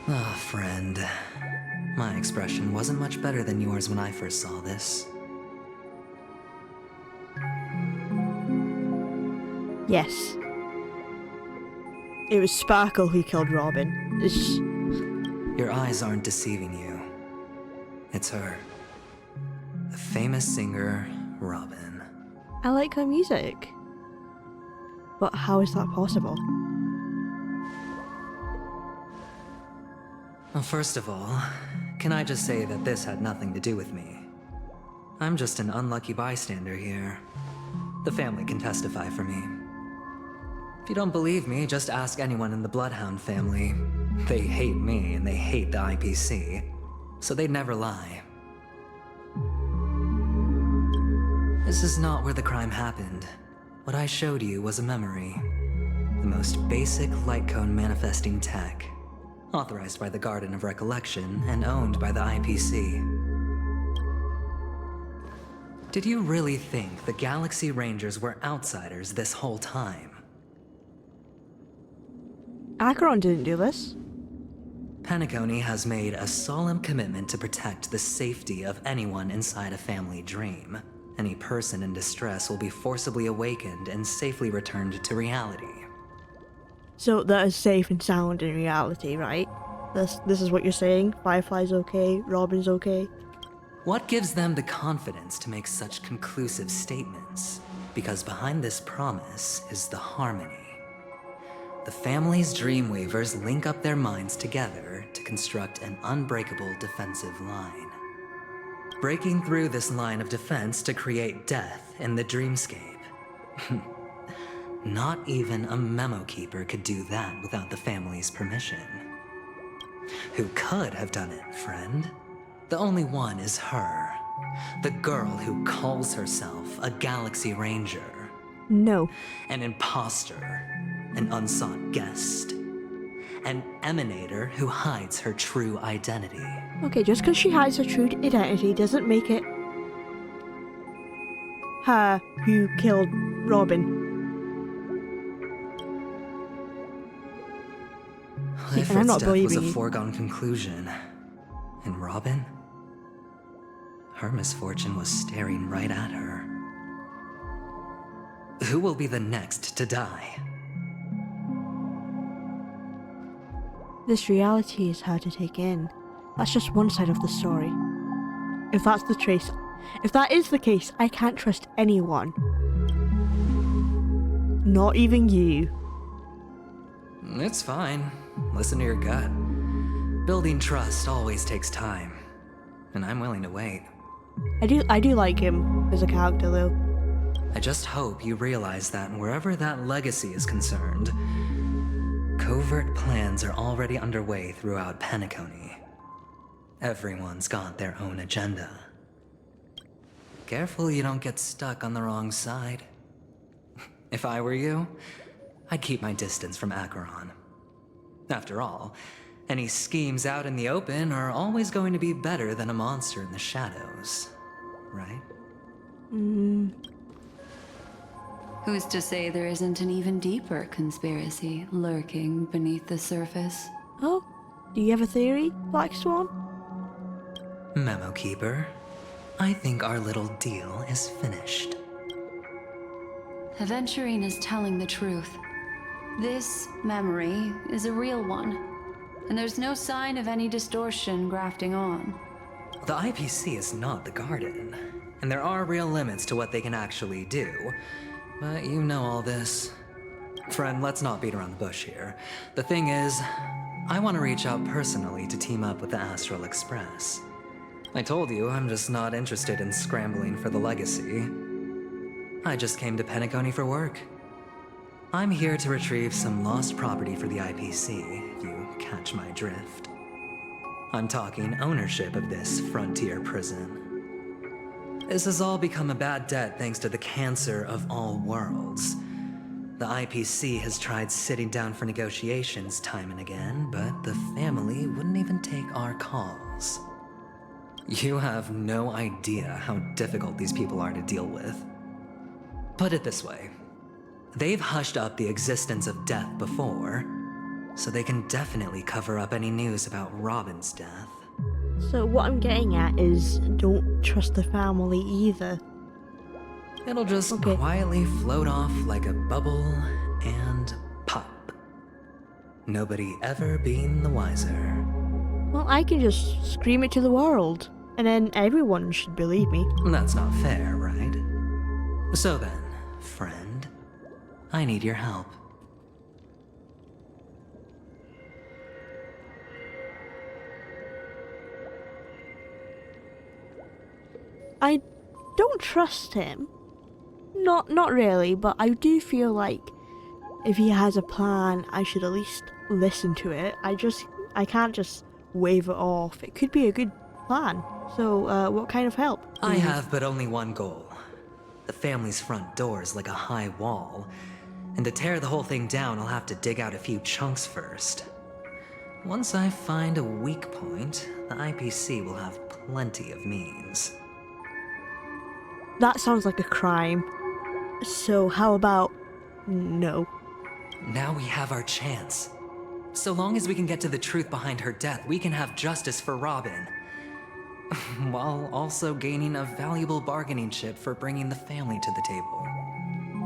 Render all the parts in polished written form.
Ah, friend. My expression wasn't much better than yours when I first saw this. Yes. It was Sparkle who killed Robin. Your eyes aren't deceiving you. It's her. The famous singer, Robin. I like her music. But how is that possible? Well, first of all, can I just say that this had nothing to do with me? I'm just an unlucky bystander here. The family can testify for me. If you don't believe me, just ask anyone in the Bloodhound family. They hate me and they hate the IPC, so they'd never lie. This is not where the crime happened. What I showed you was a memory. The most basic light cone manifesting tech. Authorized by the Garden of Recollection and owned by the IPC. Did you really think the Galaxy Rangers were outsiders this whole time? Acheron didn't do this. Penacony has made a solemn commitment to protect the safety of anyone inside a family dream. Any person in distress will be forcibly awakened and safely returned to reality. So that is safe and sound in reality, right? This is what you're saying? Firefly's okay, Robin's okay? What gives them the confidence to make such conclusive statements? Because behind this promise is the harmony. The family's Dreamweavers link up their minds together to construct an unbreakable defensive line. Breaking through this line of defense to create death in the dreamscape. Not even a memo keeper could do that without the family's permission. Who could have done it, friend? The only one is her. The girl who calls herself a Galaxy Ranger. No. An imposter. An unsought guest. An emanator who hides her true identity. Okay, just because she hides her true identity doesn't make it her who killed Robin. Ifrit's and I'm not death was believing a you. foregone conclusion. And Robin? Her misfortune was staring right at her. Who will be the next to die? This reality is hard to take in. That's just one side of the story. If that is the case, I can't trust anyone. Not even you. It's fine. Listen to your gut. Building trust always takes time. And I'm willing to wait. I do like him as a character though. I just hope you realize that wherever that legacy is concerned, covert plans are already underway throughout Penacony. Everyone's got their own agenda. Careful you don't get stuck on the wrong side. If I were you, I'd keep my distance from Acheron. After all, any schemes out in the open are always going to be better than a monster in the shadows, right? Who's to say there isn't an even deeper conspiracy lurking beneath the surface? Oh, do you have a theory, Black Swan? Memo Keeper, I think our little deal is finished. Aventurine is telling the truth. This memory is a real one, and there's no sign of any distortion grafting on. The IPC is not the Garden, and there are real limits to what they can actually do. But you know all this. Friend, let's not beat around the bush here. The thing is, I want to reach out personally to team up with the Astral Express. I told you I'm just not interested in scrambling for the legacy. I just came to Penacony for work. I'm here to retrieve some lost property for the IPC, if you catch my drift. I'm talking ownership of this frontier prison. This has all become a bad debt thanks to the cancer of all worlds. The IPC has tried sitting down for negotiations time and again, but the family wouldn't even take our calls. You have no idea how difficult these people are to deal with. Put it this way. They've hushed up the existence of death before, so they can definitely cover up any news about Robin's death. So what I'm getting at is don't trust the family either. It'll just Okay. quietly float off like a bubble and pop. Nobody ever being the wiser. Well, I can just scream it to the world, and then everyone should believe me. That's not fair, right? So then, friend, I need your help. I don't trust him. Not really, but I do feel like if he has a plan, I should at least listen to it. I can't just wave it off. It could be a good plan. So, what kind of help? I have but only one goal. The family's front door is like a high wall, and to tear the whole thing down, I'll have to dig out a few chunks first. Once I find a weak point, the IPC will have plenty of means. That sounds like a crime. So how about no? Now we have our chance. So long as we can get to the truth behind her death, we can have justice for Robin. While also gaining a valuable bargaining chip for bringing the family to the table.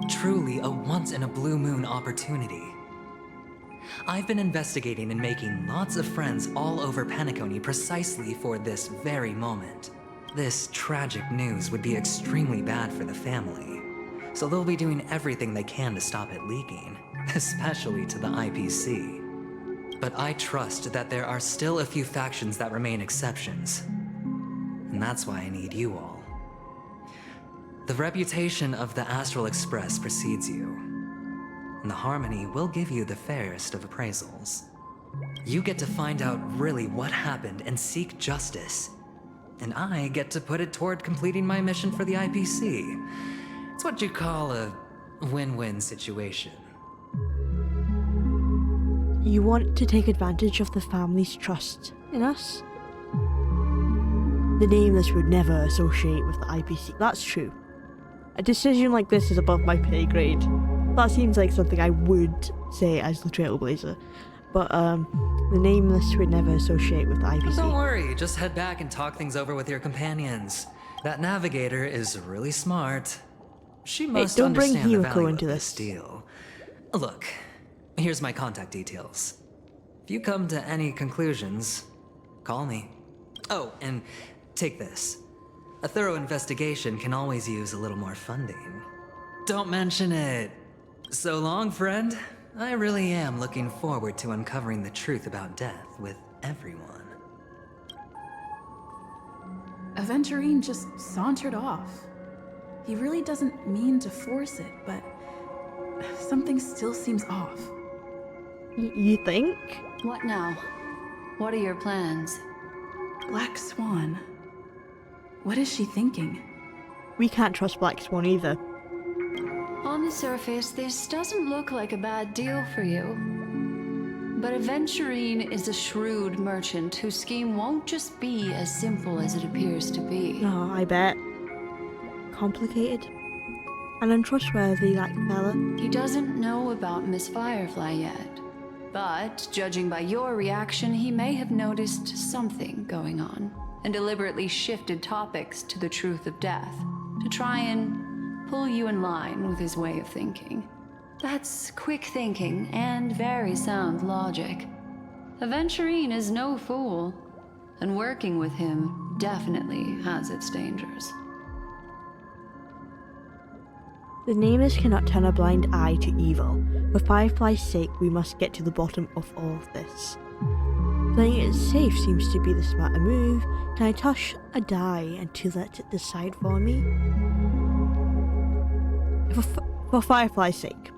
Truly a once-in-a-blue-moon opportunity. I've been investigating and making lots of friends all over Penacony precisely for this very moment. This tragic news would be extremely bad for the family, so they'll be doing everything they can to stop it leaking, especially to the IPC. But I trust that there are still a few factions that remain exceptions, and that's why I need you all. The reputation of the Astral Express precedes you, and the Harmony will give you the fairest of appraisals. You get to find out really what happened and seek justice, and I get to put it toward completing my mission for the IPC. It's what you call a win-win situation. You want to take advantage of the family's trust in us? The Nameless would never associate with the IPC. That's true. A decision like this is above my pay grade. That seems like something I would say as the Trailblazer. But, the Nameless would never associate with the IPC. Don't worry, just head back and talk things over with your companions. That navigator is really smart. She must don't bring understand the Himiko value into of this. this deal. Look, here's my contact details. If you come to any conclusions, call me. Oh, and take this. A thorough investigation can always use a little more funding. Don't mention it. So long, friend. I really am looking forward to uncovering the truth about death with everyone. Aventurine just sauntered off. He really doesn't mean to force it, but something still seems off. You think? What now? What are your plans? Black Swan. What is she thinking? We can't trust Black Swan either. On the surface, this doesn't look like a bad deal for you. But Aventurine is a shrewd merchant whose scheme won't just be as simple as it appears to be. Oh, I bet. Complicated. And untrustworthy like fella. He doesn't know about Miss Firefly yet. But, judging by your reaction, he may have noticed something going on, and deliberately shifted topics to the truth of death, to try and pull you in line with his way of thinking. That's quick thinking and very sound logic. Aventurine is no fool, and working with him definitely has its dangers. The Nameless cannot turn a blind eye to evil. For Firefly's sake, we must get to the bottom of all of this. Playing it safe seems to be the smarter move. Can I toss a die and to let it decide for me? For Firefly's sake,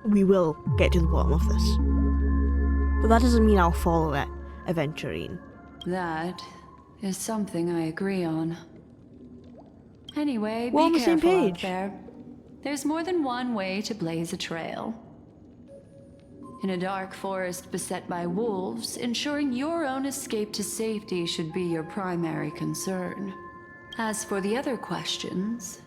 we will get to the bottom of this. But that doesn't mean I'll follow it, Aventurine. That is something I agree on. Anyway, We're on be the same careful out page. there. There's more than one way to blaze a trail. In a dark forest beset by wolves, ensuring your own escape to safety should be your primary concern. As for the other questions,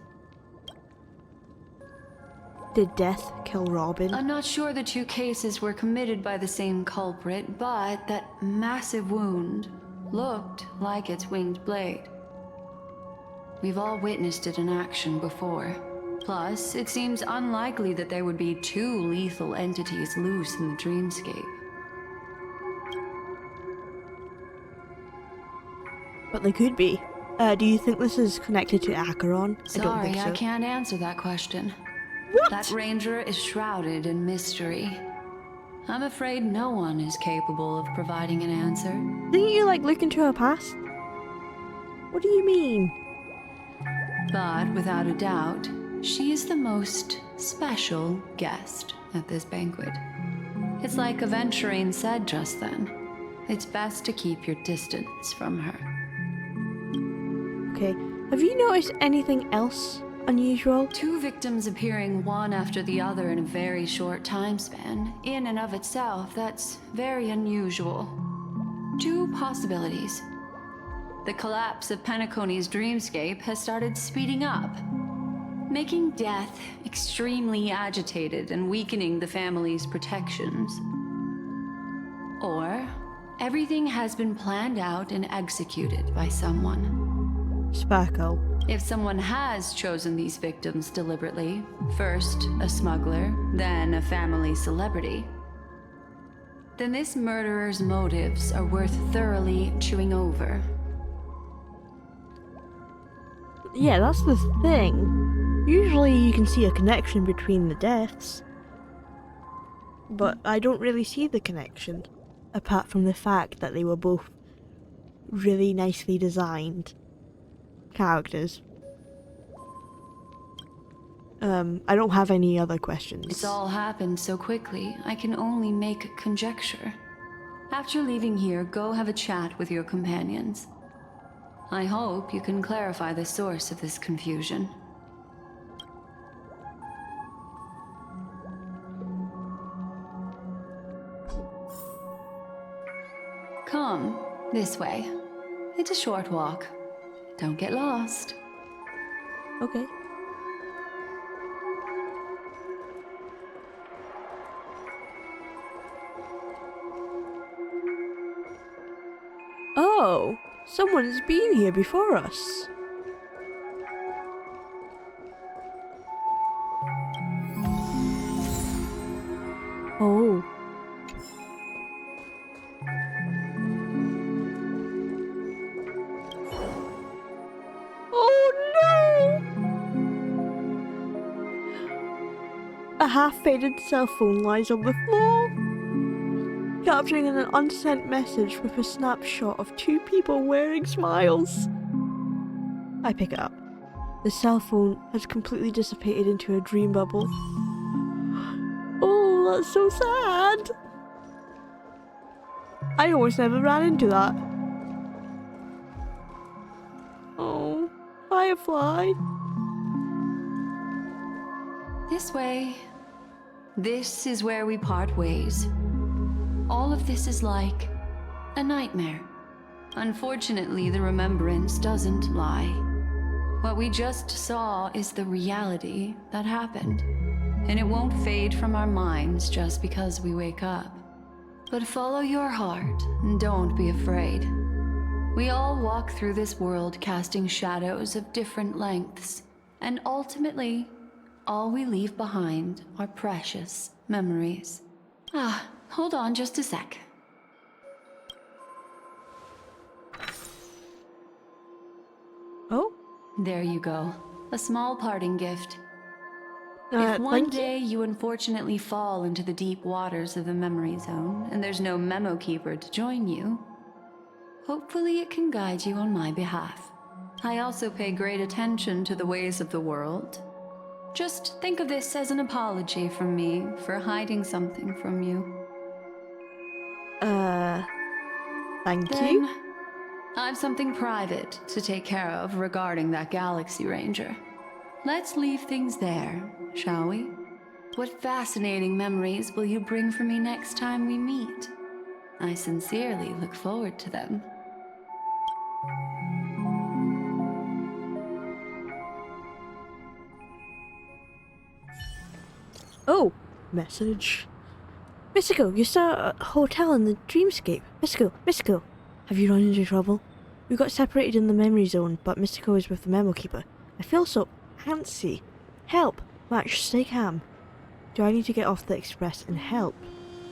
Did Death kill Robin? I'm not sure the two cases were committed by the same culprit, but that massive wound looked like its winged blade. We've all witnessed it in action before. Plus, it seems unlikely that there would be two lethal entities loose in the dreamscape. But they could be. Do you think this is connected to Acheron? I don't think Sorry, so. I can't answer that question. What? That ranger is shrouded in mystery. I'm afraid no one is capable of providing an answer. Didn't you like look into her past? What do you mean? But without a doubt, she is the most special guest at this banquet. It's like Aventurine said just then. It's best to keep your distance from her. Okay. Have you noticed anything else unusual? Two victims appearing one after the other in a very short time span, in and of itself, that's very unusual. Two possibilities. The collapse of Penacony's dreamscape has started speeding up, making Death extremely agitated and weakening the family's protections. Or everything has been planned out and executed by someone. Sparkle. If someone has chosen these victims deliberately, first a smuggler, then a family celebrity, then this murderer's motives are worth thoroughly chewing over. Yeah, that's the thing. Usually you can see a connection between the deaths. But I don't really see the connection. Apart from the fact that they were both really nicely designed characters. I don't have any other questions. It's all happened so quickly, I can only make conjecture. After leaving here, go have a chat with your companions. I hope you can clarify the source of this confusion. Come, this way. It's a short walk. Don't get lost. Okay. Oh, someone's been here before us. Oh. Oh no! A half-faded cell phone lies on the floor, capturing an unsent message with a snapshot of two people wearing smiles. I pick it up. The cell phone has completely dissipated into a dream bubble. Oh, that's so sad. I almost never ran into that. Oh, Firefly. This way. This is where we part ways. All of this is like a nightmare. Unfortunately, the remembrance doesn't lie. What we just saw is the reality that happened, and it won't fade from our minds just because we wake up. But follow your heart and don't be afraid. We all walk through this world casting shadows of different lengths, and ultimately, all we leave behind are precious memories. Hold on just a sec. Oh? There you go. A small parting gift. If one thank you. day you unfortunately fall into the deep waters of the memory zone and there's no memo keeper to join you, hopefully it can guide you on my behalf. I also pay great attention to the ways of the world. Just think of this as an apology from me for hiding something from you. Thank Then, you. I've something private to take care of regarding that Galaxy Ranger. Let's leave things there, shall we? What fascinating memories will you bring for me next time we meet? I sincerely look forward to them. Oh, message. Mystico, you're still at a hotel in the dreamscape. Mystico, have you run into trouble? We got separated in the memory zone, but Mystico is with the memo keeper. I feel so antsy. Help! Max, stay calm. Do I need to get off the express and help?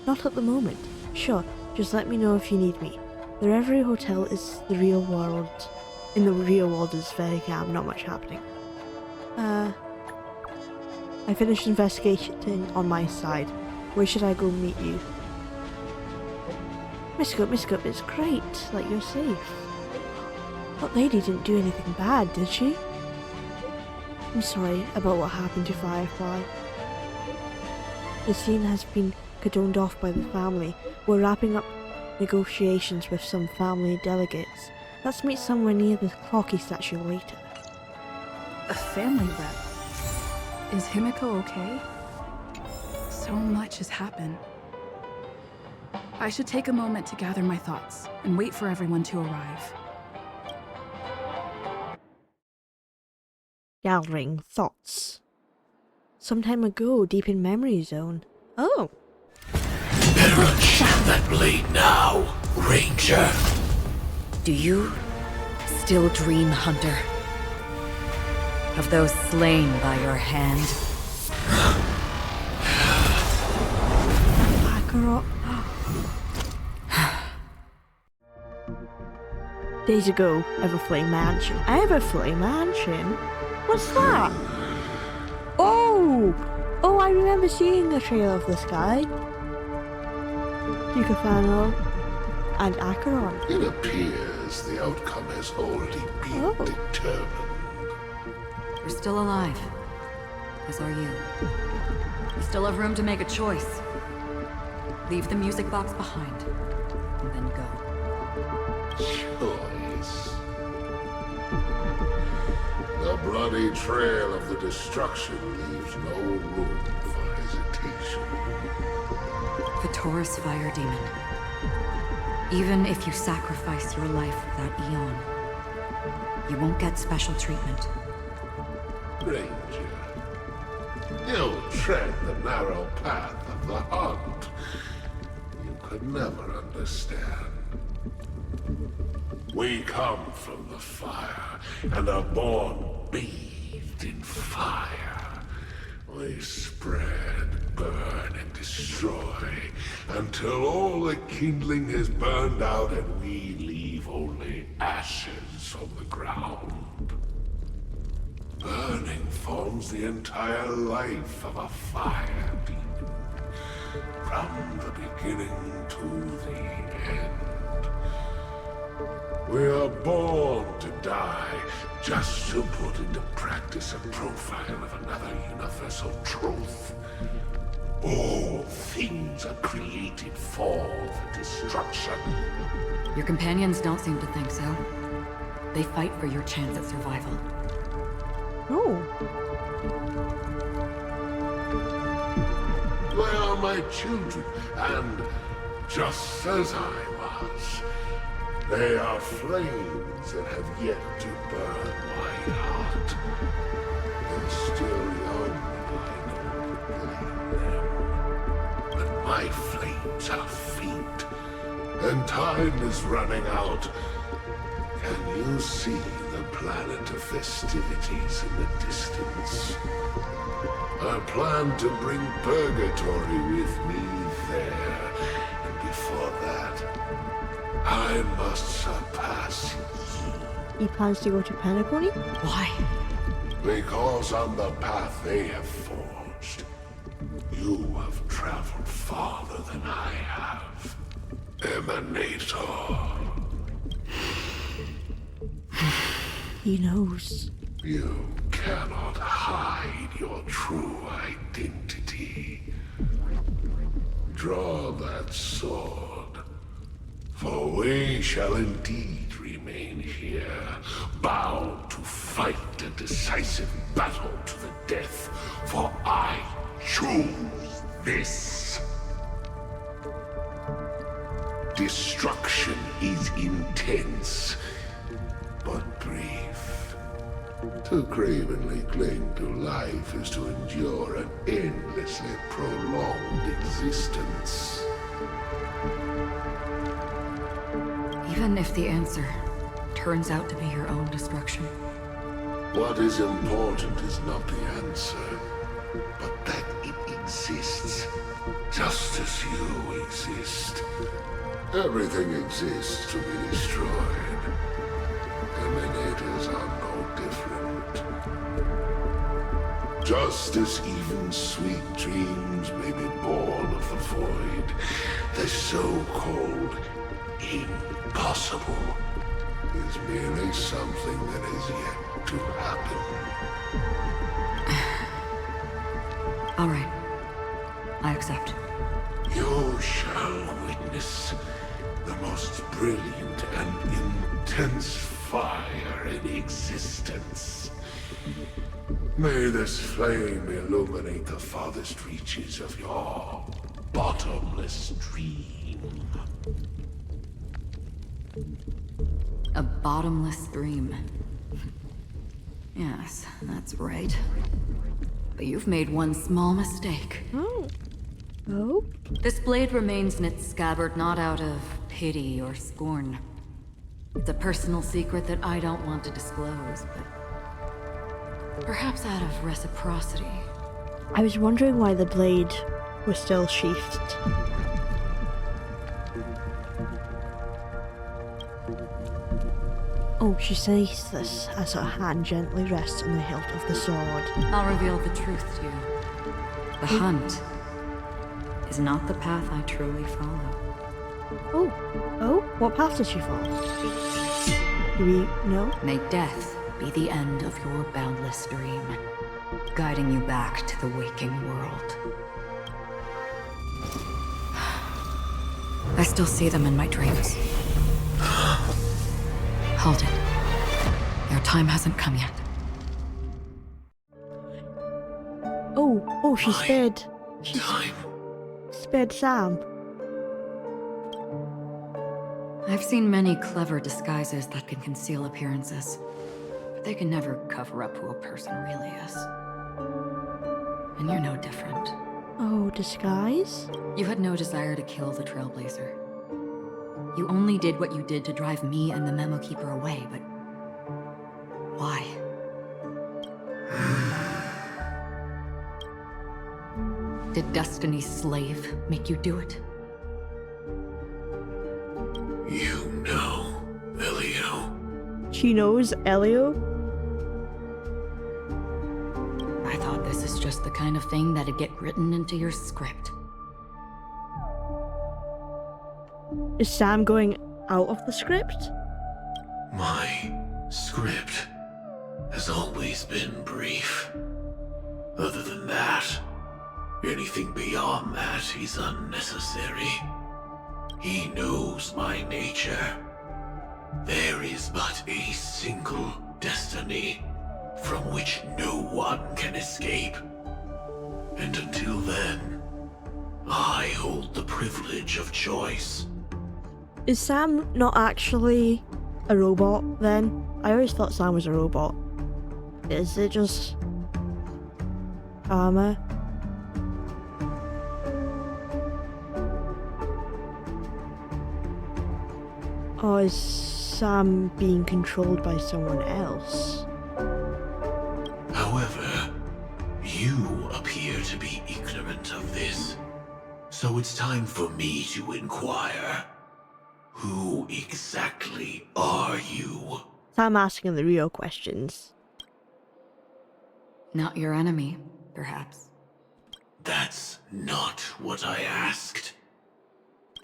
Not at the moment. Sure, just let me know if you need me. The Reverie Hotel is the real world. In the real world is very calm, not much happening. I finished investigating on my side. Where should I go meet you? Mystico, it's great that you're safe. That lady didn't do anything bad, did she? I'm sorry about what happened to Firefly. The scene has been condoned off by the family. We're wrapping up negotiations with some family delegates. Let's meet somewhere near the Clocky statue later. A family rep. Is Himiko okay? So much has happened. I should take a moment to gather my thoughts and wait for everyone to arrive. Gathering thoughts. Some time ago, deep in memory zone. Oh. Better unsheath that blade now, Ranger. Do you still dream, Hunter? Of those slain by your hand? Acheron. Days ago, Everflame Mansion. Everflame Mansion? What's that? Oh, I remember seeing a trailer of this guy. Ducafano and Acheron. It appears the outcome has already been determined. You're still alive. As are you. You still have room to make a choice. Leave the music box behind, and then go. Choice. The bloody trail of the destruction leaves no room for hesitation. The Taurus Fire Demon. Even if you sacrifice your life for that eon, you won't get special treatment. Ranger, you tread the narrow path of the hunt. You could never understand. We come from the fire, and are born bathed in fire. We spread, burn, and destroy, until all the kindling has burned out and we leave only ashes on the ground. Burning forms the entire life of a fire demon, from the beginning to the end. We are born to die, just to put into practice a profile of another universal truth. All things are created for the destruction. Your companions don't seem to think so. They fight for your chance at survival. Oh. They are my children, and just as I was, they are flames that have yet to burn my heart. They're still young, and I don't blame them. But my flames are faint, and time is running out. Can you see the planet of festivities in the distance? I plan to bring Purgatory with me there, and before that, I must surpass you. He plans to go to Penacony? Why? Because on the path they have forged, you have traveled farther than I have. Emanator. He knows. You cannot hide your true identity. Draw that sword, for we shall indeed remain here, bound to fight a decisive battle to the death, for I choose this. Destruction is intense, but brief. To cravenly cling to life is to endure an endlessly prolonged existence. Even if the answer turns out to be your own destruction. What is important is not the answer, but that it exists, just as you exist. Everything exists to be destroyed. Emanators are no different. Just as even sweet dreams may be born of the void, the so-called impossible is merely something that is yet to happen. All right. I accept. You shall witness the most brilliant and intense fire in existence. May this flame illuminate the farthest reaches of your bottomless dream. A bottomless dream. Yes, that's right. But you've made one small mistake. Oh. Oh? This blade remains in its scabbard not out of pity or scorn. It's a personal secret that I don't want to disclose, but perhaps out of reciprocity. I was wondering why the blade was still sheathed. Oh, she says this as her hand gently rests on the hilt of the sword. I'll reveal the truth to you. The hunt is not the path I truly follow. Oh. Oh? What path does she follow? Do we know? May death be the end of your boundless dream, guiding you back to the waking world. I still see them in my dreams. Hold it. Your time hasn't come yet. Oh, she spared. She Time. spared Sam. I've seen many clever disguises that can conceal appearances, but they can never cover up who a person really is. And you're no different. Oh, disguise? You had no desire to kill the Trailblazer. You only did what you did to drive me and the Memo Keeper away, but why? Did Destiny's slave make you do it? You know, Elio. She knows Elio? I thought this is just the kind of thing that'd get written into your script. Is Sam going out of the script? My script has always been brief. Other than that, anything beyond that is unnecessary. He knows my nature. There is but a single destiny from which no one can escape. And until then, I hold the privilege of choice. Is Sam not actually a robot then? I always thought Sam was a robot. Is it just armor? Or is Sam being controlled by someone else? However, you appear to be ignorant of this. So it's time for me to inquire. Who exactly are you? Sam asking the real questions. Not your enemy, perhaps. That's not what I asked.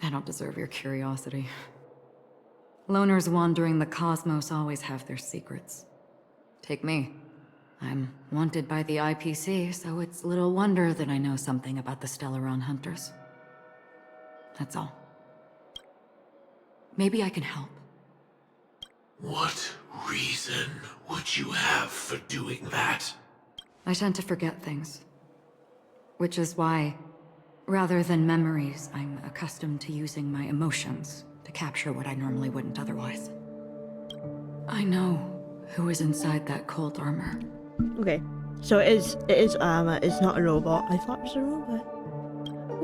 I don't deserve your curiosity. Loners wandering the cosmos always have their secrets. Take me. I'm wanted by the IPC, so it's little wonder that I know something about the Stellaron Hunters. That's all. Maybe I can help. What reason would you have for doing that? I tend to forget things. Which is why, rather than memories, I'm accustomed to using my emotions to capture what I normally wouldn't otherwise. I know who is inside that cold armor. Okay, so it is armor, it's not a robot. I thought it was a robot.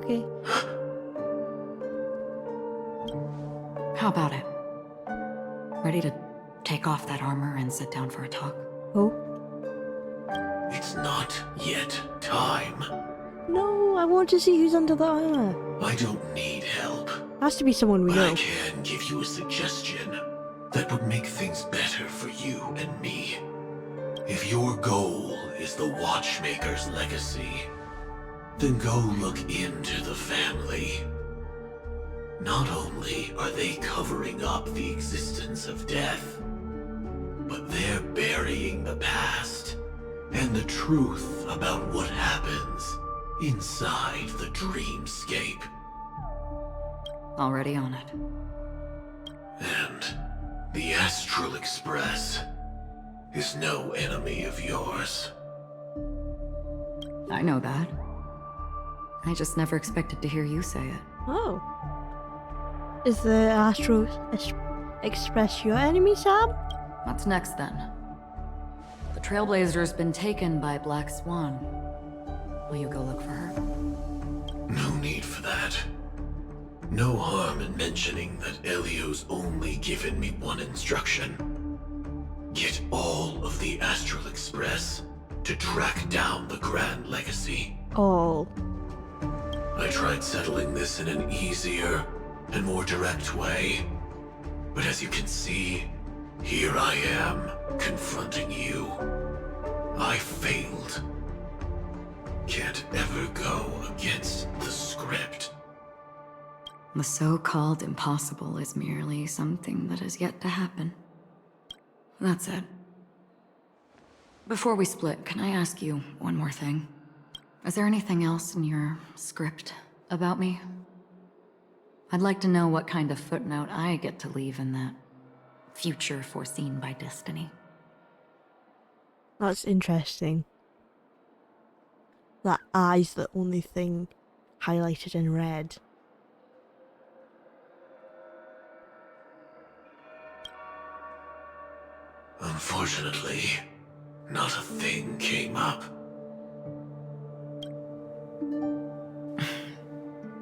Okay. How about it? Ready to take off that armor and sit down for a talk? Oh. It's not yet time. No, I want to see who's under the armor. I don't need help. Has to be someone we But I know. can give you a suggestion that would make things better for you and me. If your goal is the Watchmaker's legacy, then go look into the family. Not only are they covering up the existence of death, but they're burying the past and the truth about what happens inside the dreamscape. Already on it. And the Astral Express is no enemy of yours. I know that. I just never expected to hear you say it. Oh. Is the Astro Express your enemy, Sam? What's next then? The Trailblazer's been taken by Black Swan. Will you go look for her? No need for that. No harm in mentioning that Elio's only given me one instruction. Get all of the Astral Express to track down the Grand Legacy. All. I tried settling this in an easier and more direct way, but as you can see, here I am, confronting you. I failed. Can't ever go against the script. The so-called impossible is merely something that has yet to happen. That's it. Before we split, can I ask you one more thing? Is there anything else in your script about me? I'd like to know what kind of footnote I get to leave in that future foreseen by destiny. That's interesting. That eye's the only thing highlighted in red. Unfortunately, not a thing came up.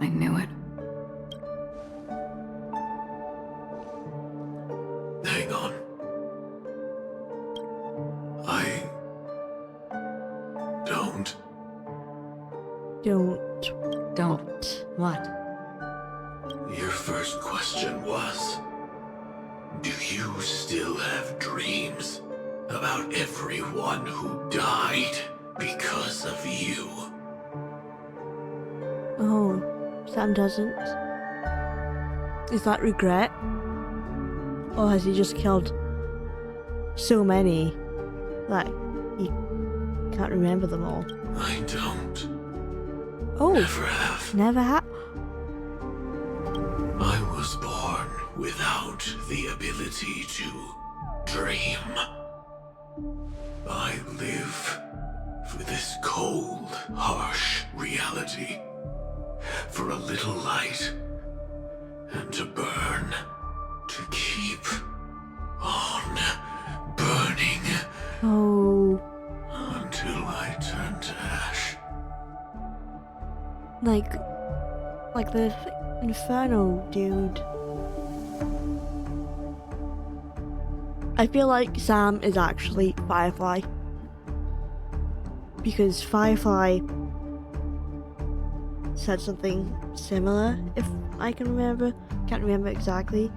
I knew it. Hang on. I don't. Don't. What? Your first question was, do you still have dreams about everyone who died because of you? Oh, Sam doesn't. Is that regret? Or has he just killed so many that he can't remember them all? I don't. Oh, Never have. never I was born without the ability to dream. I live for this cold, harsh reality. For a little light, and to burn, to keep on burning Oh, until I turn to ash. like the Inferno dude. I feel like Sam is actually Firefly. Because Firefly said something similar, if I can remember. Can't remember exactly.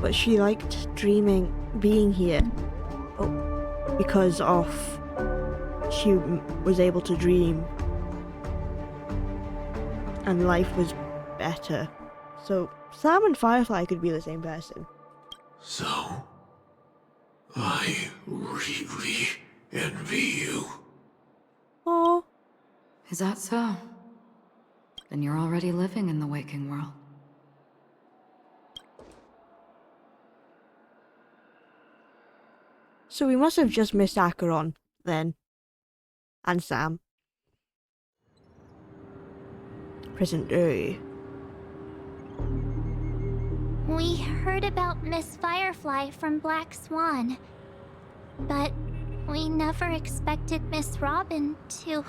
But she liked dreaming, being here. Oh, because of she was able to dream. And life was better. So Sam and Firefly could be the same person. So, I really envy you. Oh, Is that so? Then you're already living in the waking world. so we must have just missed Acheron then. And Sam. Present day. We heard about Miss Firefly from Black Swan. But We never expected Miss Robin to...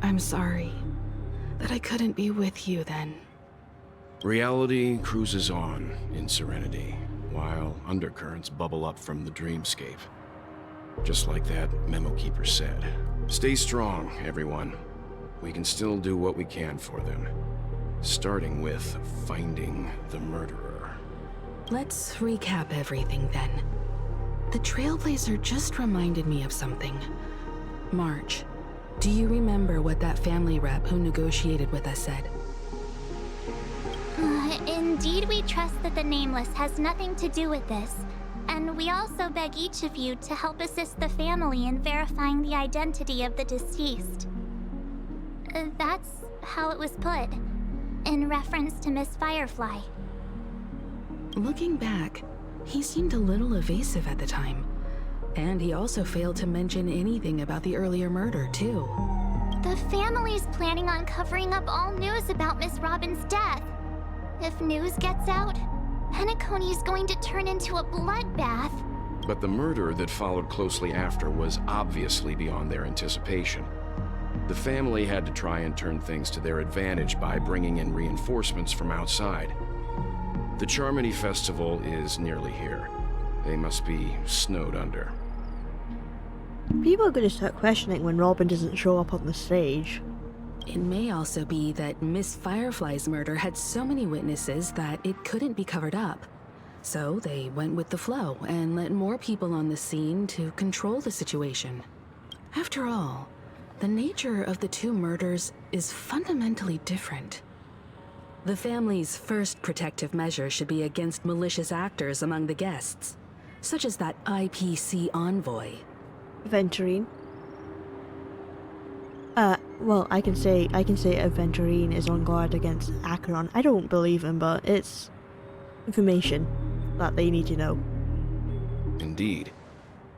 I'm sorry that I couldn't be with you then. Reality cruises on in Serenity, while undercurrents bubble up from the dreamscape. Just like that memo keeper said. Stay strong, everyone. We can still do what we can for them. Starting with finding the murderer. Let's recap everything then. The Trailblazer just reminded me of something. Marge, do you remember what that family rep who negotiated with us said? Indeed, we trust that the Nameless has nothing to do with this. And we also beg each of you to help assist the family in verifying the identity of the deceased. That's how it was put, in reference to Miss Firefly. Looking back, he seemed a little evasive at the time. And he also failed to mention anything about the earlier murder, too. The family's planning on covering up all news about Miss Robin's death. If news gets out, Penacony's going to turn into a bloodbath. But the murder that followed closely after was obviously beyond their anticipation. The family had to try and turn things to their advantage by bringing in reinforcements from outside. The Charmony Festival is nearly here. They must be snowed under. People are going to start questioning when Robin doesn't show up on the stage. It may also be that Miss Firefly's murder had so many witnesses that it couldn't be covered up. So they went with the flow and let more people on the scene to control the situation. After all, the nature of the two murders is fundamentally different. The family's first protective measure should be against malicious actors among the guests, such as that IPC envoy. Aventurine. Well, I can say Aventurine is on guard against Acheron. I don't believe him, but it's information that they need to know. Indeed.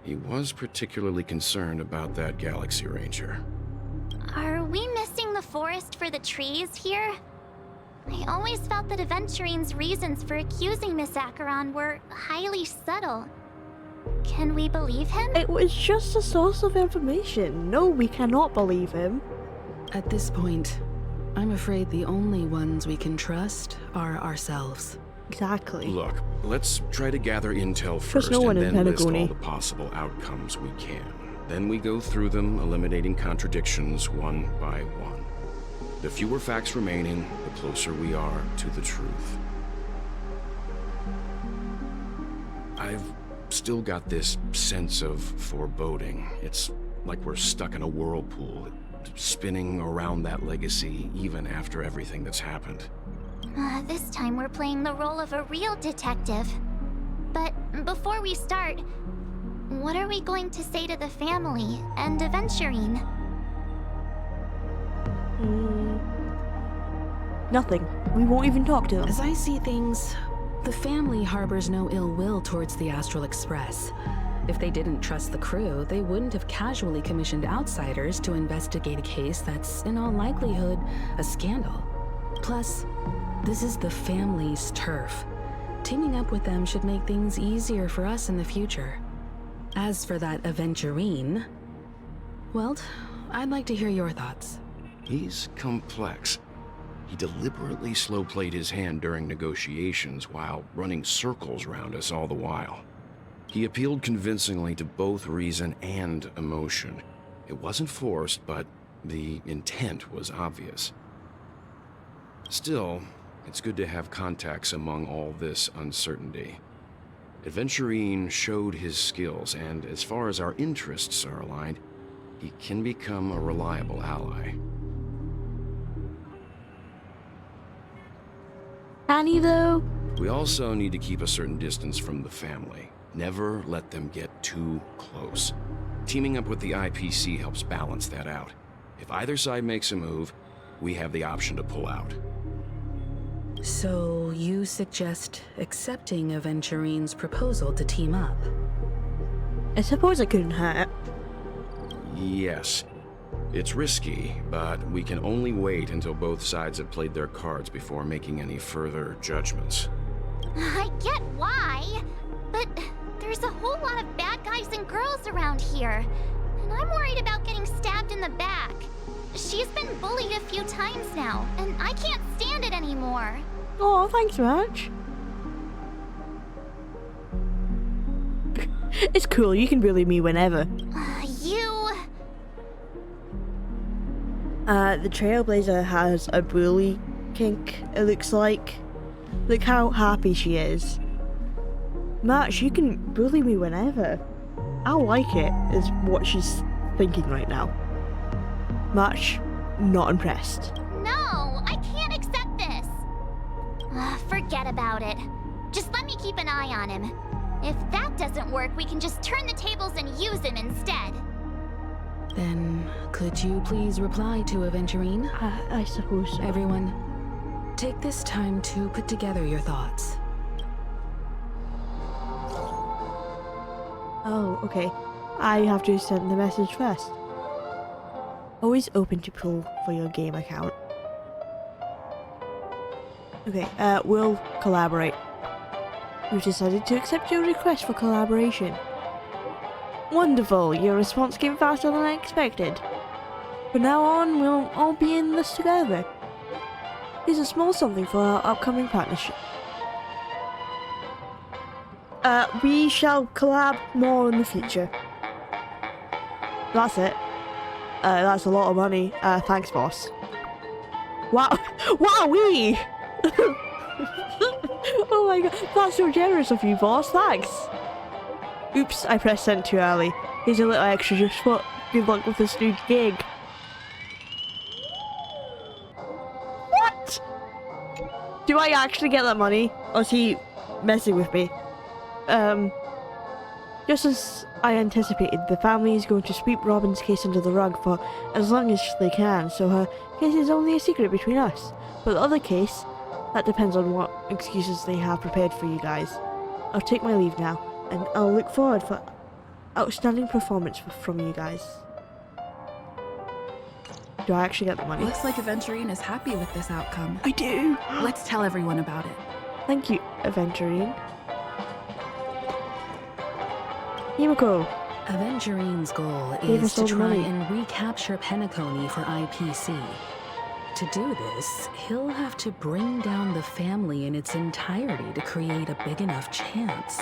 He was particularly concerned about that Galaxy Ranger. Are we missing the forest for the trees here? I always felt that Aventurine's reasons for accusing Miss Acheron were highly subtle. Can we believe him? It was just a source of information. No, we cannot believe him. At this point, I'm afraid the only ones we can trust are ourselves. Exactly. Look, let's try to gather intel first no one and in then list all Penacony. the possible outcomes we can. Then we go through them, eliminating contradictions one by one. The fewer facts remaining, the closer we are to the truth. I've still got this sense of foreboding. It's like we're stuck in a whirlpool, spinning around that legacy even after everything that's happened. This time we're playing the role of a real detective. But before we start, what are we going to say to the family and Aventurine? Nothing. We won't even talk to them. As I see things, the family harbors no ill will towards the Astral Express. If they didn't trust the crew, they wouldn't have casually commissioned outsiders to investigate a case that's, in all likelihood, a scandal. Plus, this is the family's turf. Teaming up with them should make things easier for us in the future. As for that Aventurine, well, I'd like to hear your thoughts. He's complex. He deliberately slow-played his hand during negotiations while running circles around us all the while. He appealed convincingly to both reason and emotion. It wasn't forced, but the intent was obvious. Still, it's good to have contacts among all this uncertainty. Aventurine showed his skills, and as far as our interests are aligned, he can become a reliable ally. Can he though? We also need to keep a certain distance from the family. Never let them get too close. Teaming up with the IPC helps balance that out. If either side makes a move, we have the option to pull out. So you suggest accepting Aventurine's proposal to team up? I suppose it couldn't hurt. Yes. It's risky, but we can only wait until both sides have played their cards before making any further judgments. I get why, but There's a whole lot of bad guys and girls around here, and I'm worried about getting stabbed in the back. She's been bullied a few times now, and I can't stand it anymore. Oh, thanks, March. It's cool, you can bully me whenever. The Trailblazer has a bully kink, it looks like. Look how happy she is. March, you can bully me whenever. I like it, is what she's thinking right now. March, not impressed. No, I can't accept this. Forget about it. Just let me keep an eye on him. If that doesn't work, we can just turn the tables and use him instead. Then, could you please reply to Aventurine? I suppose so. Everyone, take this time to put together your thoughts. Oh, okay. I have to send the message first. Always open to pull for your game account. Okay, we'll collaborate. We've decided to accept your request for collaboration. Wonderful, your response came faster than I expected. From now on, we'll all be in this together. Here's a small something for our upcoming partnership. We shall collab more in the future. That's it. That's a lot of money. Thanks, boss. Wow, wowee! Oh my god, that's so generous of you, boss. Thanks. Oops, I pressed send too early. Here's a little extra just for good luck with this new gig. What? Do I actually get that money? Or is he messing with me? Just as I anticipated, the family is going to sweep Robin's case under the rug for as long as they can, so her case is only a secret between us. But the other case, that depends on what excuses they have prepared for you guys. I'll take my leave now, and I'll look forward for outstanding performance from you guys. Do I actually get the money? Looks like Aventurine is happy with this outcome. I do! Let's tell everyone about it. Thank you, Aventurine. Himiko. Aventurine's goal Gave is us to all the try money. and recapture Penacony for IPC. To do this, he'll have to bring down the family in its entirety to create a big enough chance.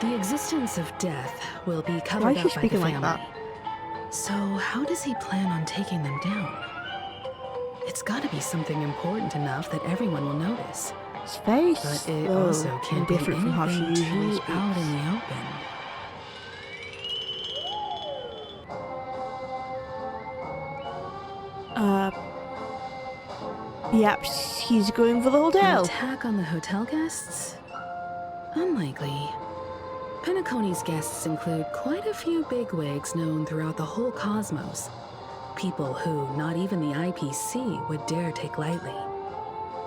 The existence of death will be Why covered is she up by the speaking like family. that? So how does he plan on taking them down? It's gotta be something important enough that everyone will notice. It's very But it slow also and can't be different from how she anything usually too out speaks. in the open. Perhaps he's going for the An hotel. attack on the hotel guests? Unlikely. Penacony's guests include quite a few bigwigs known throughout the whole cosmos. People who not even the IPC would dare take lightly.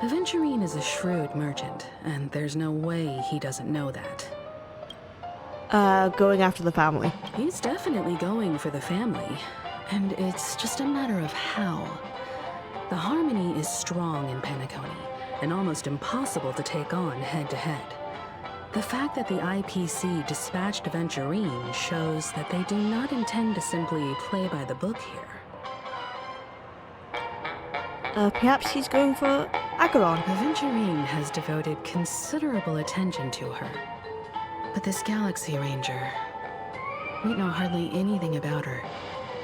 Aventurine is a shrewd merchant, and there's no way he doesn't know that. Going after the family. He's definitely going for the family, and it's just a matter of how. The harmony is strong in Penacony, and almost impossible to take on head-to-head. The fact that the IPC dispatched Aventurine shows that they do not intend to simply play by the book here. Perhaps he's going for Acheron. Aventurine has devoted considerable attention to her. But this Galaxy Ranger, we know hardly anything about her,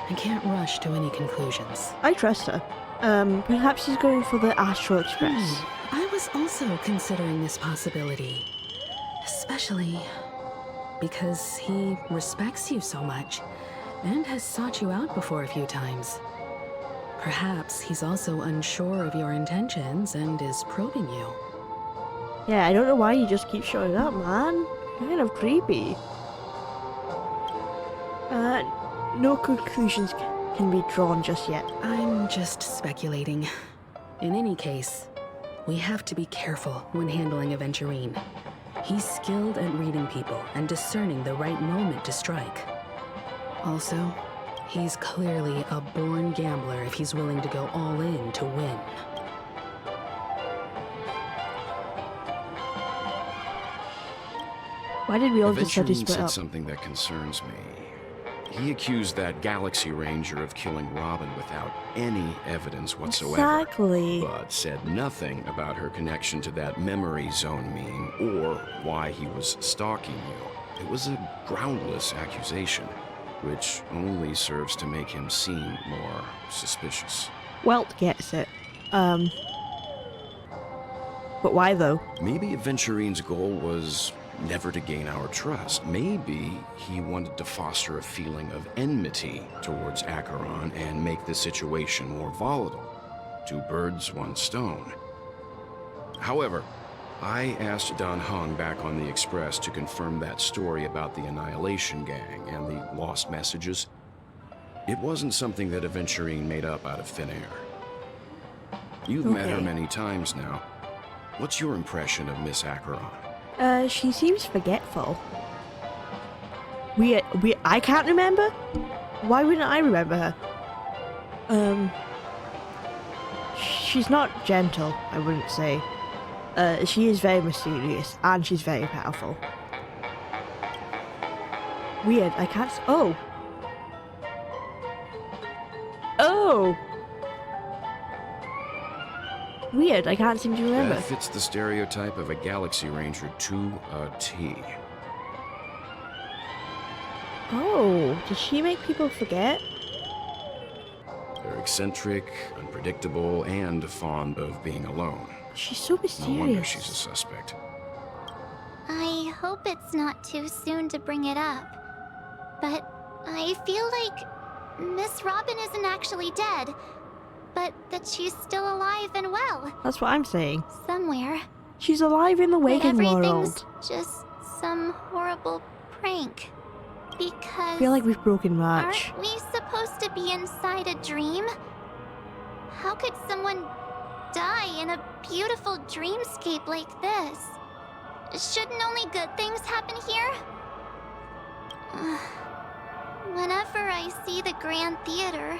and can't rush to any conclusions. I trust her. Perhaps he's going for the Astral Express. I was also considering this possibility. Especially because he respects you so much and has sought you out before a few times. Perhaps he's also unsure of your intentions and is probing you. Yeah, I don't know why you just keep showing up, man. Kind of creepy. No conclusions can be drawn just yet. I'm just speculating. In any case, we have to be careful when handling Aventurine. He's skilled at reading people and discerning the right moment to strike. Also, he's clearly a born gambler if he's willing to go all in to win. Why did we all decide to Aventurine split said up? something that concerns me. He accused that Galaxy Ranger of killing Robin without any evidence whatsoever. Exactly. But said nothing about her connection to that memory zone meme or why he was stalking you. It was a groundless accusation, which only serves to make him seem more suspicious. Welt gets it. But why though? Maybe Aventurine's goal was never to gain our trust. Maybe he wanted to foster a feeling of enmity towards Acheron and make the situation more volatile. Two birds, one stone. However, I asked Don Hung back on the Express to confirm that story about the Annihilation Gang and the lost messages. It wasn't something that Aventurine made up out of thin air. You've met her Okay. many times now. What's your impression of Miss Acheron? She seems forgetful. I can't remember? Why wouldn't I remember her? She's not gentle, I wouldn't say. She is very mysterious, and she's very powerful. Weird, I can't oh! Oh! Weird, I can't seem to remember. That fits the stereotype of a Galaxy Ranger to a T. Oh, does she make people forget? They're eccentric, unpredictable, and fond of being alone. She's so No mysterious. wonder she's a suspect. I hope it's not too soon to bring it up, but I feel like Miss Robin isn't actually dead, but that she's still alive and well, That's what I'm saying. somewhere. She's alive in the But waking everything's world. just some horrible prank. I Because feel like we've broken March. aren't we supposed to be inside a dream? How could someone die in a beautiful dreamscape like this? Shouldn't only good things happen here? Whenever I see the Grand Theater,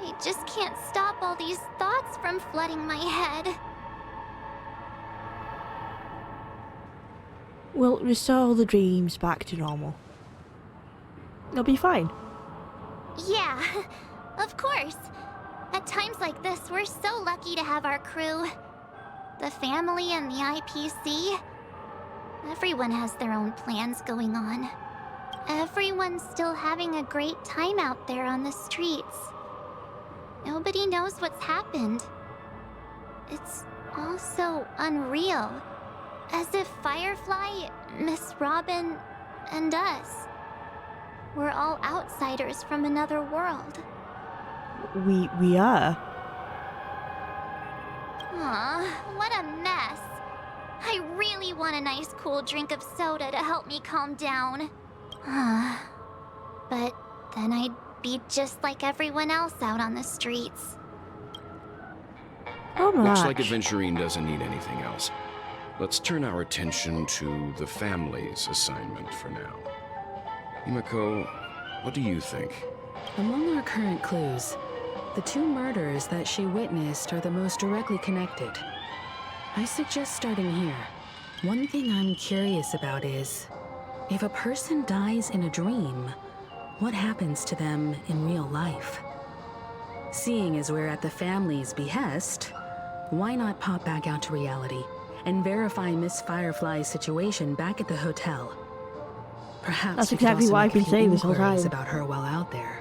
I just can't stop all these thoughts from flooding my head. We'll restore all the dreams back to normal. It'll be fine. Yeah, of course. At times like this, we're so lucky to have our crew. The family and the IPC. Everyone has their own plans going on. Everyone's still having a great time out there on the streets. Nobody knows what's happened. It's all so unreal. As if Firefly, Miss Robin, and us we're all outsiders from another world. We are. Aw, what a mess. I really want a nice cool drink of soda to help me calm down. But then I'd be just like everyone else out on the streets. Oh my. Looks like Aventurine doesn't need anything else. Let's turn our attention to the family's assignment for now. Himiko, what do you think? Among our current clues, the two murders that she witnessed are the most directly connected. I suggest starting here. One thing I'm curious about is, if a person dies in a dream, what happens to them in real life? Seeing as we're at the family's behest, why not pop back out to reality and verify Miss Firefly's situation back at the hotel? Perhaps That's we could exactly also what make I've been a few saying this whole inquiries time. about her while out there.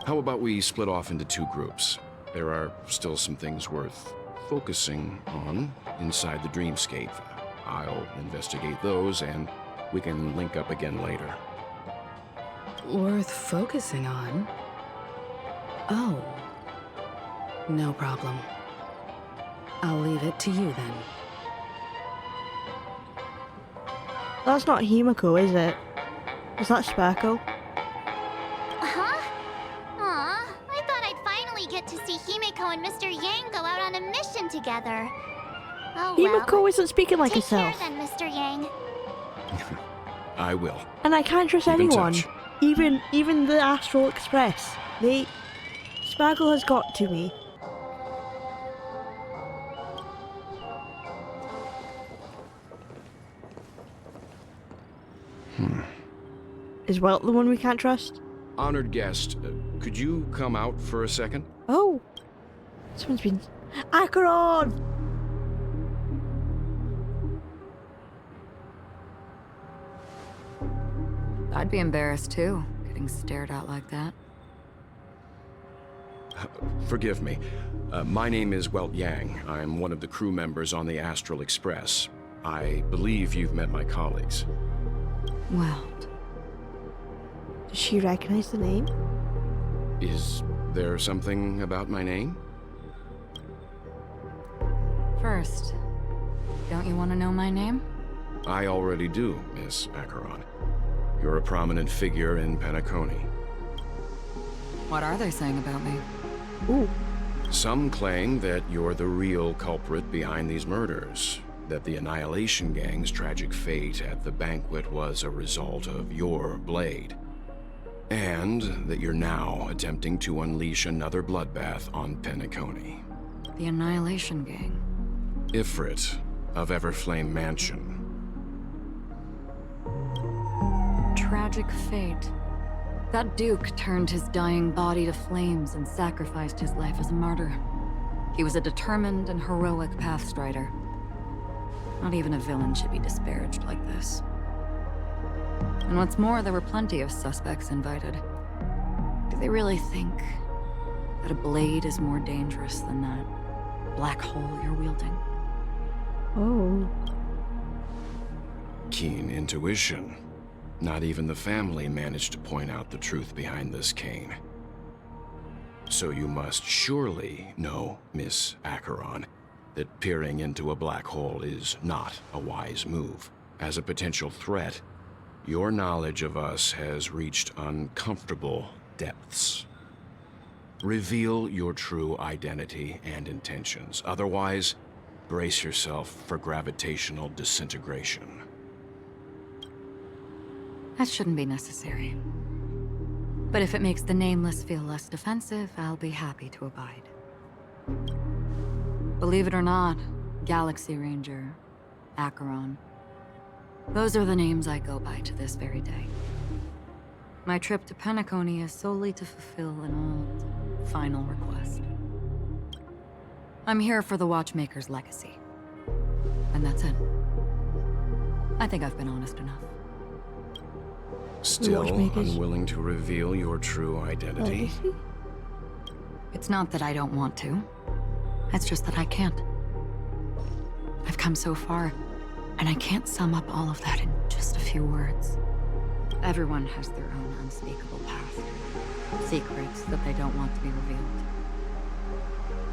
How about we split off into two groups? There are still some things worth focusing on inside the dreamscape. I'll investigate those, and we can link up again later. Worth focusing on? Oh. No problem. I'll leave it to you then. That's not Himiko, is it? Is that Sparkle? Huh? Aw, I thought I'd finally get to see Himiko and Mr. Yang go out on a mission together. Oh Himiko well. isn't speaking like Take care herself. then, Mr. Yang. I will. And I can't trust Keep in anyone. touch. Even the Astral Express. Sparkle has got to me. Is Welt the one we can't trust? Honored guest, could you come out for a second? Oh. Someone's been... Acheron! I'd be embarrassed too, getting stared at like that. Forgive me. My name is Welt Yang. I'm one of the crew members on the Astral Express. I believe you've met my colleagues. Welt. Does she recognize the name? Is there something about my name? First, don't you want to know my name? I already do, Miss Acheron. You're a prominent figure in Penacony. What are they saying about me? Ooh. Some claim that you're the real culprit behind these murders, that the Annihilation Gang's tragic fate at the banquet was a result of your blade, and that you're now attempting to unleash another bloodbath on Penacony. The Annihilation Gang. Ifrit of Everflame Mansion. Tragic fate. That Duke turned his dying body to flames and sacrificed his life as a martyr. He was a determined and heroic pathstrider. Not even a villain should be disparaged like this. And what's more, there were plenty of suspects invited. Do they really think that a blade is more dangerous than that black hole you're wielding? Oh. Keen intuition. Not even the family managed to point out the truth behind this cane. So you must surely know, Miss Acheron, that peering into a black hole is not a wise move. As a potential threat, your knowledge of us has reached uncomfortable depths. Reveal your true identity and intentions. Otherwise, brace yourself for gravitational disintegration. That shouldn't be necessary. But if it makes the Nameless feel less defensive, I'll be happy to abide. Believe it or not, Galaxy Ranger, Acheron. Those are the names I go by to this very day. My trip to Penacony is solely to fulfill an old, final request. I'm here for the Watchmaker's legacy. And that's it. I think I've been honest enough. Still Watchmakers. unwilling to reveal your true identity? Legacy? It's not that I don't want to. It's just that I can't. I've come so far, and I can't sum up all of that in just a few words. Everyone has their own unspeakable past. Secrets that they don't want to be revealed.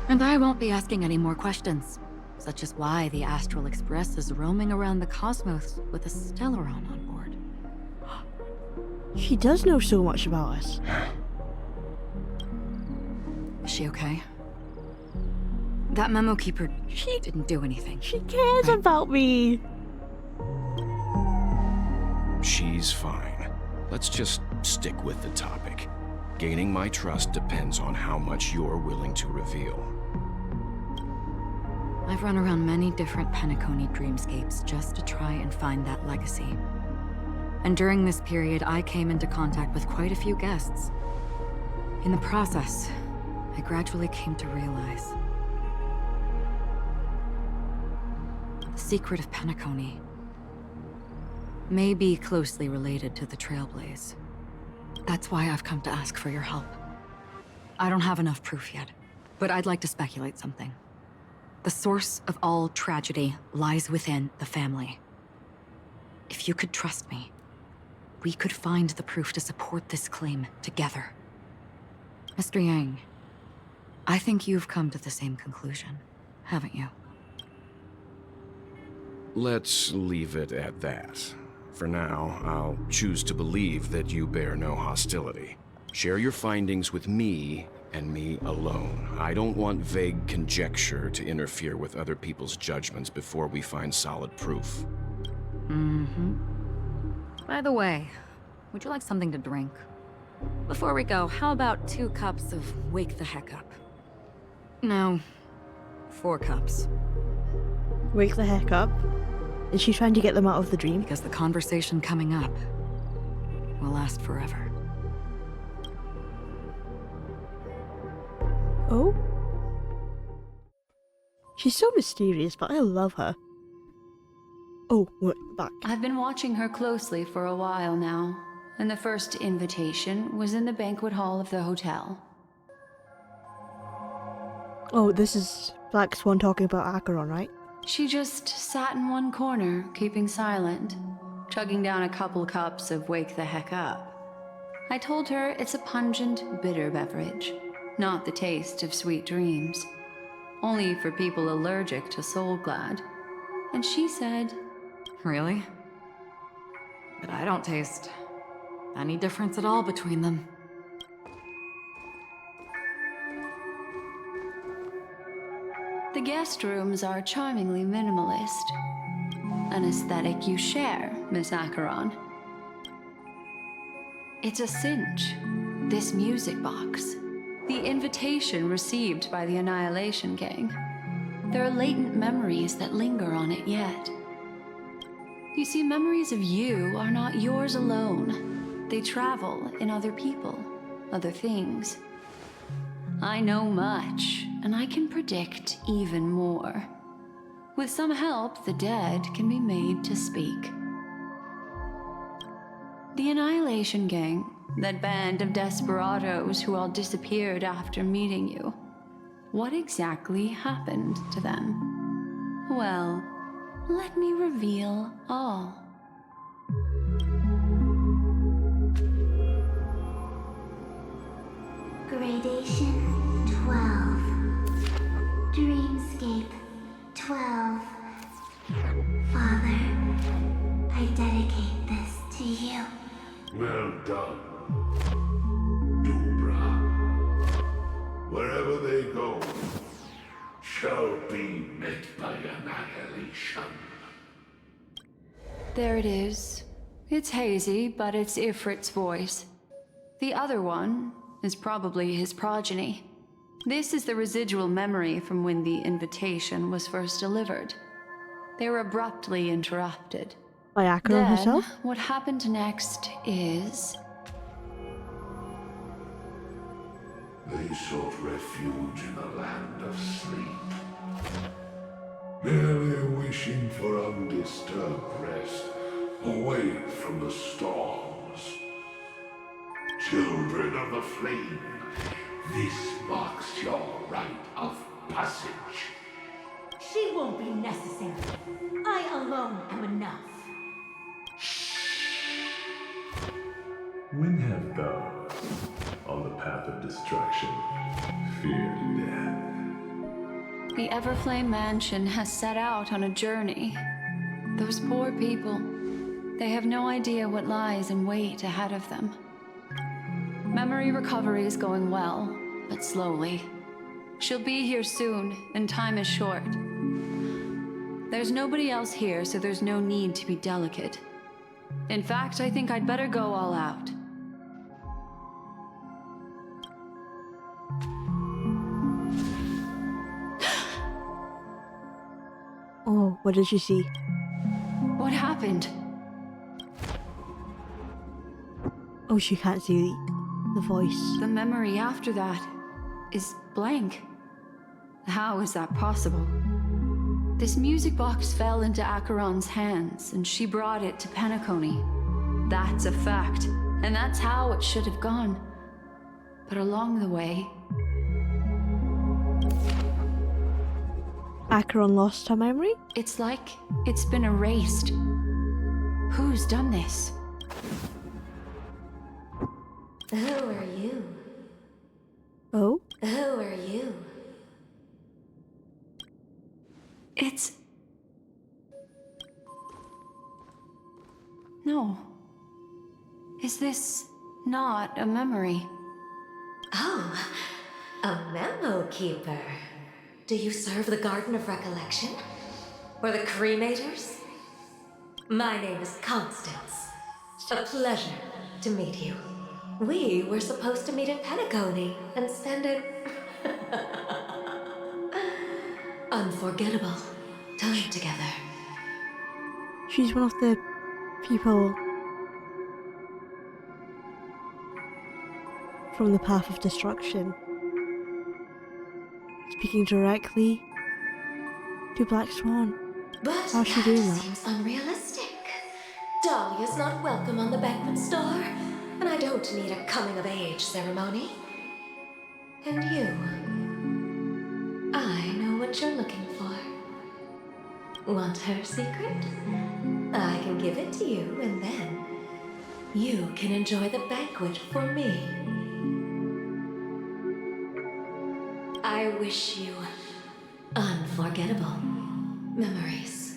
And I won't be asking any more questions, such as why the Astral Express is roaming around the cosmos with a Stellaron on board. She does know so much about us. Is she okay? That memo keeper, she didn't do anything. She cares about me. She's fine. Let's just stick with the topic. Gaining my trust depends on how much you're willing to reveal. I've run around many different Penacony dreamscapes just to try and find that legacy. And during this period, I came into contact with quite a few guests. In the process, I gradually came to realize the secret of Penacony may be closely related to the Trailblaze. That's why I've come to ask for your help. I don't have enough proof yet, but I'd like to speculate something. The source of all tragedy lies within the family. If you could trust me, we could find the proof to support this claim together. Mr. Yang, I think you've come to the same conclusion, haven't you? Let's leave it at that. For now, I'll choose to believe that you bear no hostility. Share your findings with me and me alone. I don't want vague conjecture to interfere with other people's judgments before we find solid proof. Mm-hmm. By the way, would you like something to drink? Before we go, how about 2 cups of Wake the Heck Up? No, 4 cups. Wake the heck up. Is she trying to get them out of the dream? Because the conversation coming up will last forever. Oh? She's so mysterious, but I love her. Oh, we're back. I've been watching her closely for a while now, and the first invitation was in the banquet hall of the hotel. Oh, this is Black Swan talking about Acheron, right? She just sat in one corner, keeping silent, chugging down a couple cups of Wake the Heck Up. I told her it's a pungent, bitter beverage, not the taste of sweet dreams. Only for people allergic to Soul Glad. And she said, Really? But I don't taste any difference at all between them. the guest rooms are charmingly minimalist. An aesthetic you share, Miss Acheron. It's a cinch. This music box. The invitation received by the Annihilation Gang. There are latent memories that linger on it yet. You see, memories of you are not yours alone. They travel in other people, other things. I know much, and I can predict even more. With some help, the dead can be made to speak. The Annihilation Gang, that band of desperados who all disappeared after meeting you. What exactly happened to them? Well, let me reveal all. Gradation 12. Dreamscape 12. Father, I dedicate this to you. Well done, Dubra. Wherever they go, shall be met by annihilation. There it is. It's hazy, but it's Ifrit's voice. The other one is probably his progeny. This is the residual memory from when the invitation was first delivered. They were abruptly interrupted. By Acheron Then, herself? what happened next is... They sought refuge in a land of sleep, merely wishing for undisturbed rest away from the storms. Children of the flame, this marks your rite of passage. She won't be necessary. I alone am enough. When have those on the path of destruction feared death? The Everflame Mansion has set out on a journey. Those poor people, they have no idea what lies in wait ahead of them. Memory recovery is going well, but slowly. She'll be here soon, and time is short. There's nobody else here, so there's no need to be delicate. In fact, I think I'd better go all out. Oh, what did she see? What happened? Oh, she can't see the voice. The memory after that is blank. How is that possible? This music box fell into Acheron's hands, and she brought it to Penacony. That's a fact, and that's how it should have gone. But along the way... Acheron lost her memory? It's like it's been erased. Who's done this? Who are you? Oh? Who are you? It's... No. Is this not a memory? Oh, a memo keeper. Do you serve the Garden of Recollection? Or the Cremators? My name is Constance. A pleasure to meet you. We were supposed to meet in Penacony and spend an unforgettable time together. She's one of the people from the path of destruction. Speaking directly to Black Swan. But How's she doing that? seems unrealistic. Dahlia's not welcome on the banquet store, and I don't need a coming-of-age ceremony. And you, I know what you're looking for. Want her secret? I can give it to you, and then you can enjoy the banquet for me. I wish you unforgettable memories.